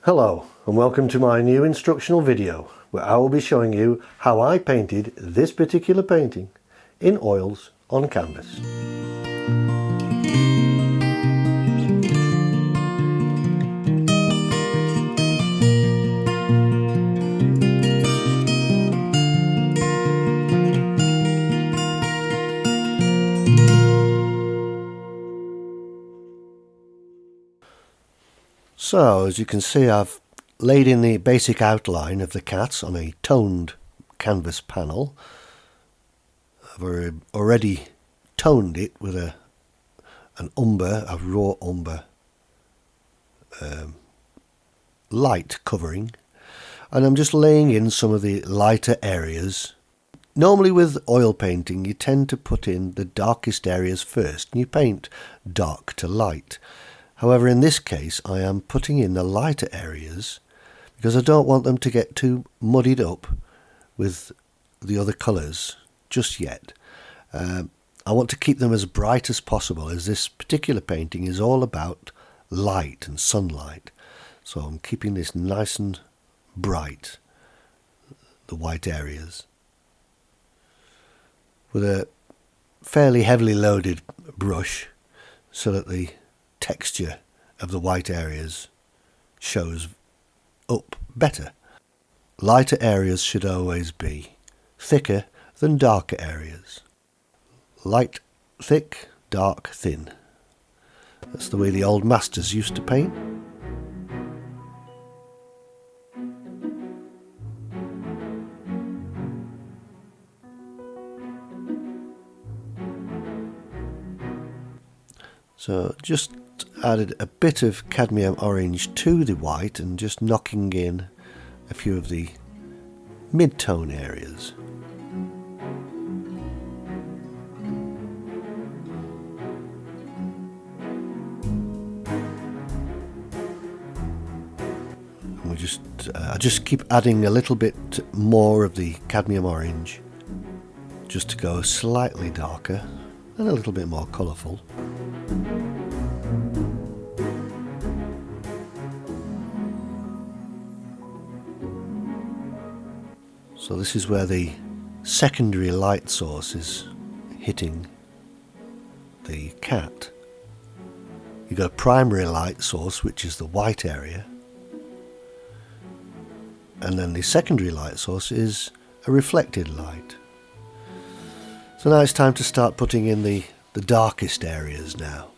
Hello and welcome to my new instructional video where I will be showing you how I painted this particular painting in oils on canvas. So as you can see, I've laid in the basic outline of the cat on a toned canvas panel. I've already toned it with a raw umber light covering, and I'm just laying in some of the lighter areas. Normally with oil painting you tend to put in the darkest areas first and you paint dark to light. However, in this case I am putting in the lighter areas because I don't want them to get too muddied up with the other colours just yet. I want to keep them as bright as possible, as this particular painting is all about light and sunlight. So I'm keeping this nice and bright, the white areas, with a fairly heavily loaded brush so that the texture of the white areas shows up better. Lighter areas should always be thicker than darker areas. Light thick, dark thin. That's the way the old masters used to paint. So just added a bit of cadmium orange to the white and just knocking in a few of the mid-tone areas. And I just keep adding a little bit more of the cadmium orange just to go slightly darker and a little bit more colourful. So this is where the secondary light source is hitting the cat. You've got a primary light source, which is the white area, and then the secondary light source is a reflected light. So now it's time to start putting in the darkest areas now.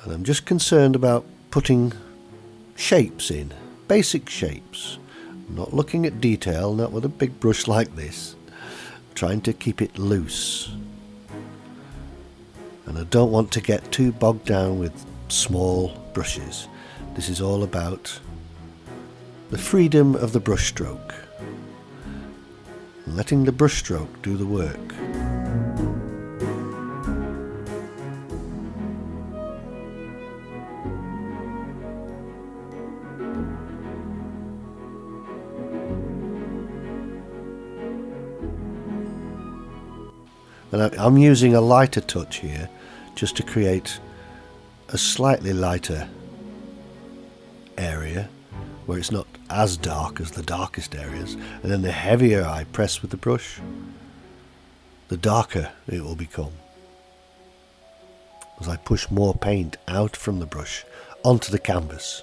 And I'm just concerned about putting shapes in. Basic shapes. I'm not looking at detail, not with a big brush like this. I'm trying to keep it loose. And I don't want to get too bogged down with small brushes. This is all about the freedom of the brush stroke. Letting the brush stroke do the work. And I'm using a lighter touch here just to create a slightly lighter area where it's not as dark as the darkest areas, and then the heavier I press with the brush, the darker it will become as I push more paint out from the brush onto the canvas.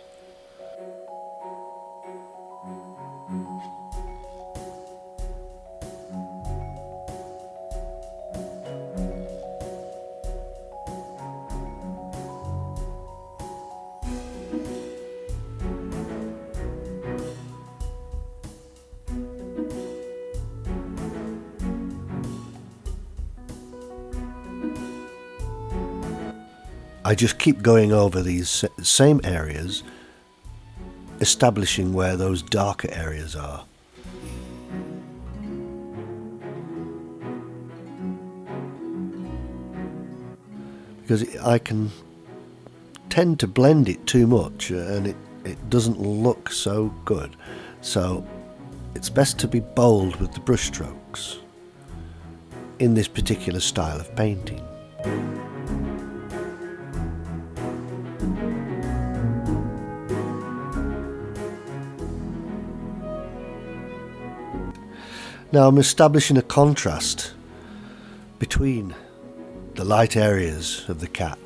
I just keep going over these same areas, establishing where those darker areas are. Because I can tend to blend it too much and it doesn't look so good. So it's best to be bold with the brush strokes in this particular style of painting. Now I'm establishing a contrast between the light areas of the cat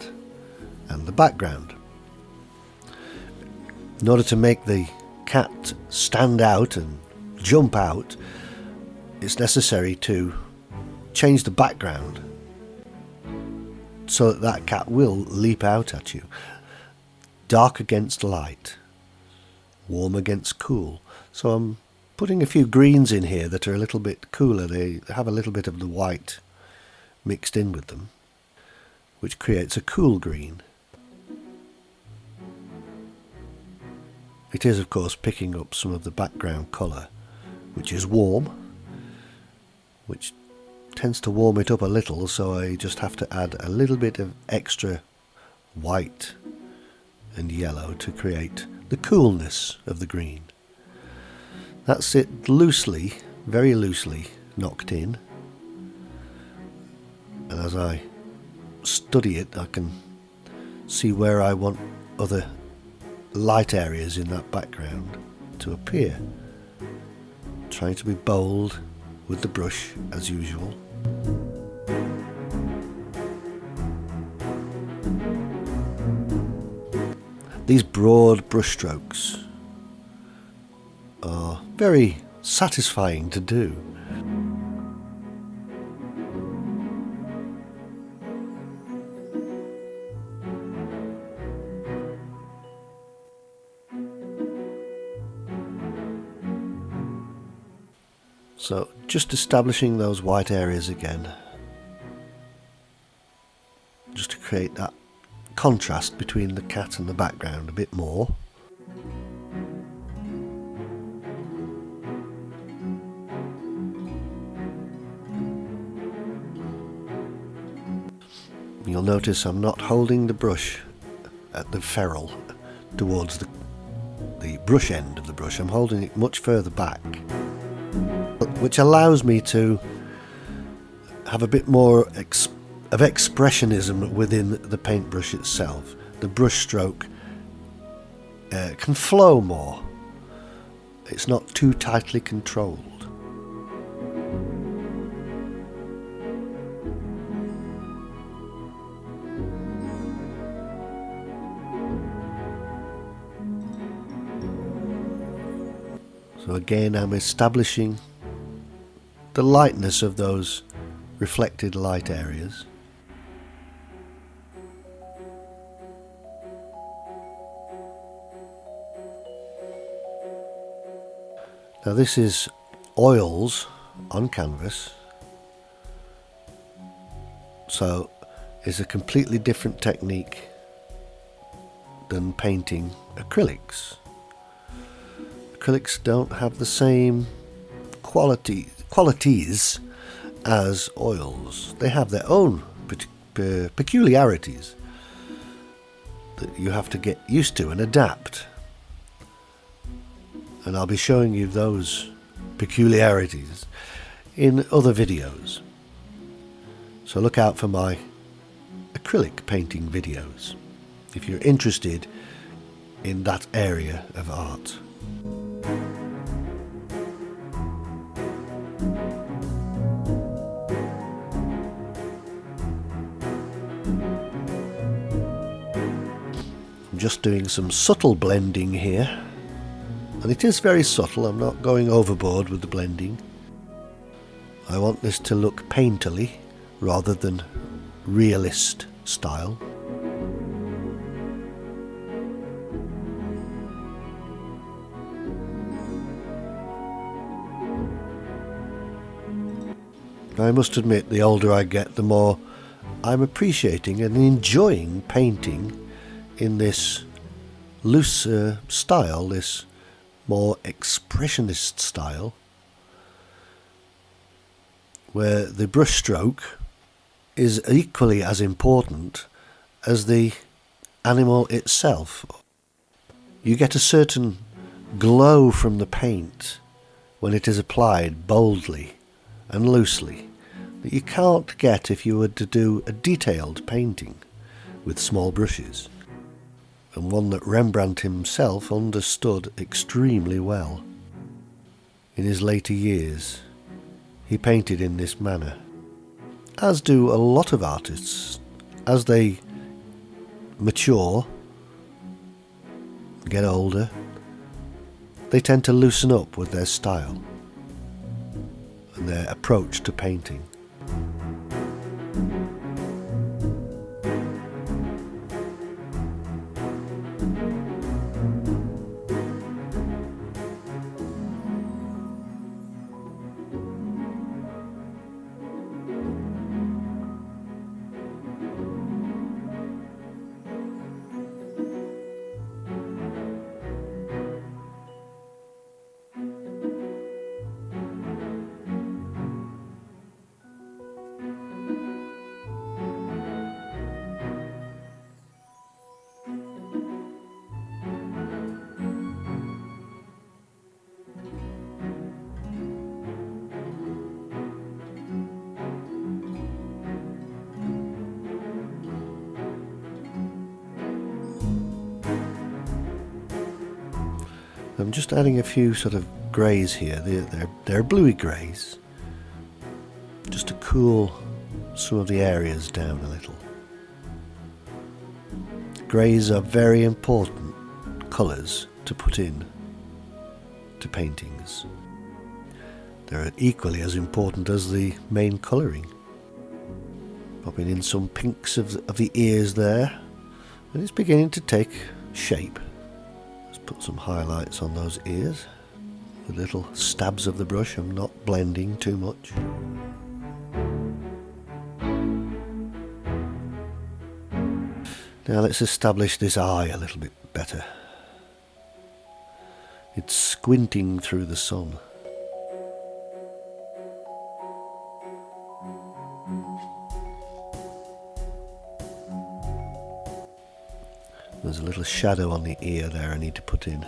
and the background. In order to make the cat stand out and jump out, it's necessary to change the background so that that cat will leap out at you. Dark against light, warm against cool. So I'm putting a few greens in here that are a little bit cooler. They have a little bit of the white mixed in with them, which creates a cool green. It is, of course, picking up some of the background colour, which is warm, which tends to warm it up a little, so I just have to add a little bit of extra white and yellow to create the coolness of the green. That's it, loosely, very loosely knocked in. And as I study it, I can see where I want other light areas in that background to appear. Trying to be bold with the brush as usual. These broad brush strokes are very satisfying to do. So just establishing those white areas again, just to create that contrast between the cat and the background a bit more. You'll notice I'm not holding the brush at the ferrule towards the brush end of the brush. I'm holding it much further back, which allows me to have a bit more of expressionism within the paintbrush itself. The brush stroke can flow more. It's not too tightly controlled. So again, I'm establishing the lightness of those reflected light areas. Now this is oils on canvas, so it's a completely different technique than painting acrylics. Acrylics don't have the same qualities as oils. They have their own peculiarities that you have to get used to and adapt. And I'll be showing you those peculiarities in other videos. So look out for my acrylic painting videos if you're interested in that area of art. I'm just doing some subtle blending here. And it is very subtle, I'm not going overboard with the blending. I want this to look painterly rather than realist style. I must admit, the older I get, the more I'm appreciating and enjoying painting in this looser style, this more expressionist style, where the brushstroke is equally as important as the animal itself. You get a certain glow from the paint when it is applied boldly and loosely that you can't get if you were to do a detailed painting with small brushes, and one that Rembrandt himself understood extremely well in his later years he painted in this manner, as do a lot of artists. As they mature, get older, they tend to loosen up with their style and their approach to painting. I'm just adding a few sort of greys here. They're bluey greys, just to cool some of the areas down a little. Greys are very important colours to put in to paintings. They're equally as important as the main colouring. Popping in some pinks of the ears there, and it's beginning to take shape. Put some highlights on those ears with little stabs of the brush. I'm not blending too much. Now let's establish this eye a little bit better. It's squinting through the sun. There's a little shadow on the ear there I need to put in.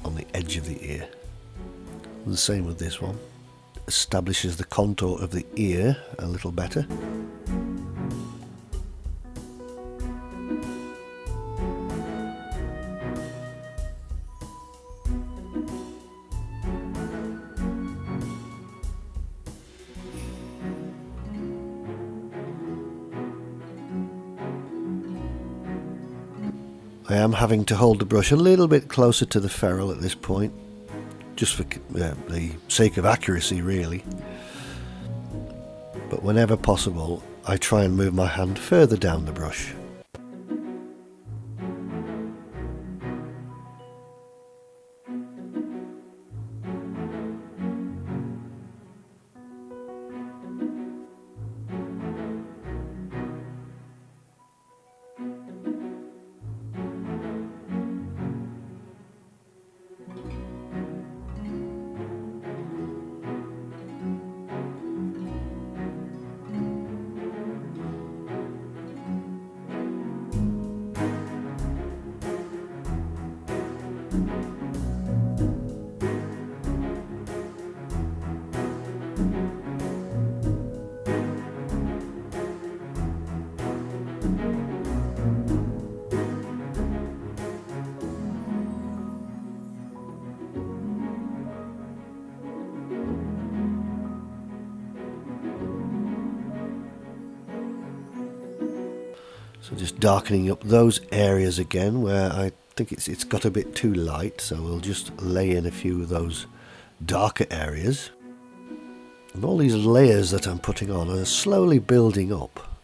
On the edge of the ear. And the same with this one. Establishes the contour of the ear a little better. I am having to hold the brush a little bit closer to the ferrule at this point, just for the sake of accuracy really. But whenever possible, I try and move my hand further down the brush. So just darkening up those areas again where I think it's got a bit too light, so we'll just lay in a few of those darker areas. And all these layers that I'm putting on are slowly building up.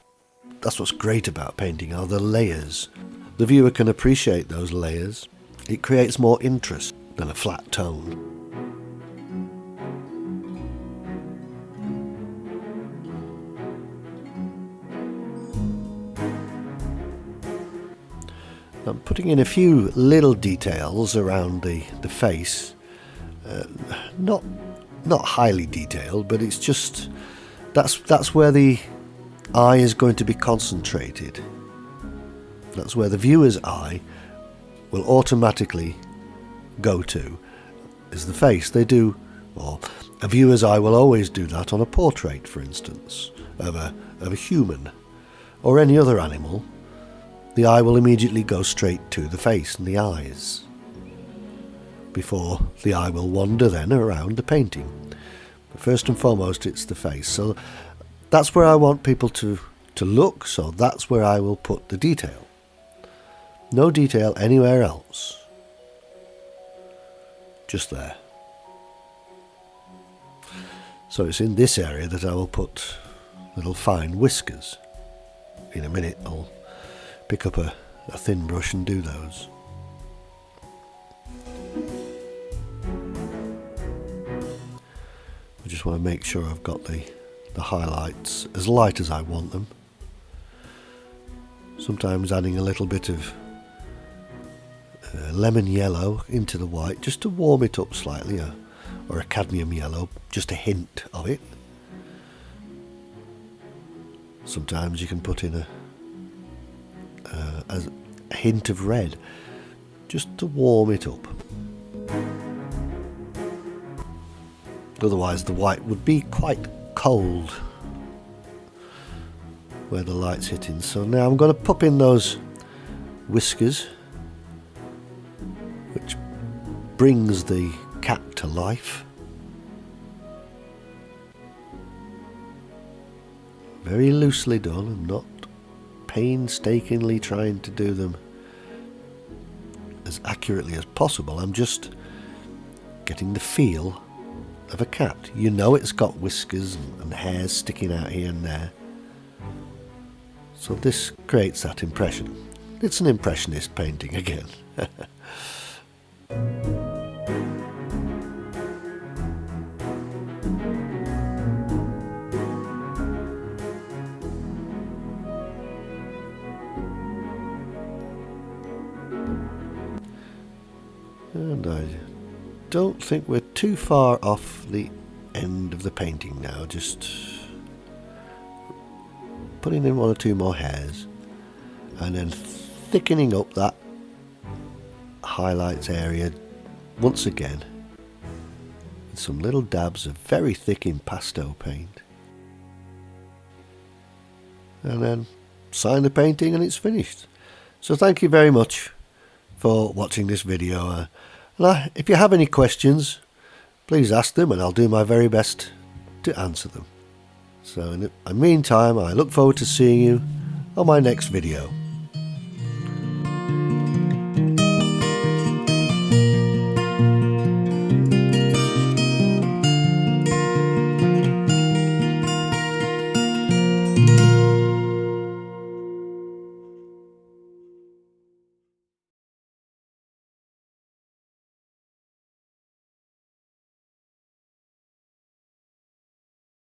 That's what's great about painting, are the layers. The viewer can appreciate those layers. It creates more interest than a flat tone. I'm putting in a few little details around the face, not highly detailed, but it's just that's where the eye is going to be concentrated. That's where the viewer's eye will automatically go to, is the face. They do, or a viewer's eye will always do that on a portrait, for instance, of a human or any other animal. The eye will immediately go straight to the face and the eyes. before the eye will wander then around the painting. But first and foremost, it's the face. So that's where I want people to look, so that's where I will put the detail. No detail anywhere else. Just there. So it's in this area that I will put little fine whiskers. In a minute I'll pick up a thin brush and do those. I just want to make sure I've got the highlights as light as I want them. Sometimes adding a little bit of lemon yellow into the white just to warm it up slightly, or a cadmium yellow, just a hint of it. Sometimes you can put in a hint of red just to warm it up. Otherwise the white would be quite cold where the light's hitting. So now I'm going to pop in those whiskers, which brings the cat to life. Very loosely done and not painstakingly trying to do them as accurately as possible. I'm just getting the feel of a cat. You know it's got whiskers and hairs sticking out here and there. So this creates that impression. It's an impressionist painting again. And I don't think we're too far off the end of the painting now, just putting in one or two more hairs and then thickening up that highlights area once again with some little dabs of very thick impasto paint, and then sign the painting and it's finished. So thank you very much for watching this video. If you have any questions, please ask them and I'll do my very best to answer them. So in the meantime, I look forward to seeing you on my next video.